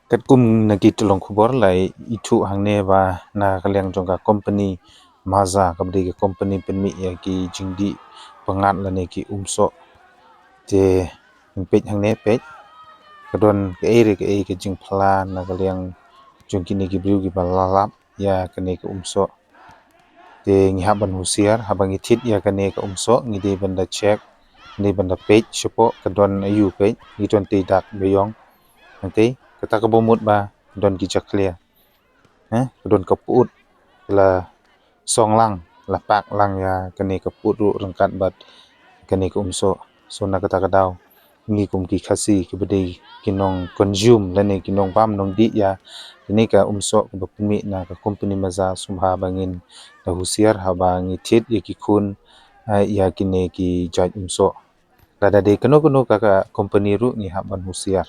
Kat kum nagi tulong khubor lai itu hangne ba na kaliang jongga company maza kabdi ke company penmi ya ki jingdi pangat lane ki umso te pej hangne pej kadon ke e ke jing phla na kaliang jongki ni ki bru ki balalap ya kane ke umso te ngi haban husiar habang ithit ya kane ke umso ngi de banda check ni banda pej shepo kadon ayu pej ni ton te dak beyong nanti kata ke bomut ba don ki clear don kaput la song lang la pak lang ya kane kaput ru rangkat bat kane ke umso so na kata kadau ngi kum ki khasi ki bede kinong consume lane kinong pam nong di ya ini ka umso ba pumi na ka company maza sumha bangin na husiar ha bangi thit ye ki khun ya kine ki jaj umso lada de kano ka company ru ni ha ban husiar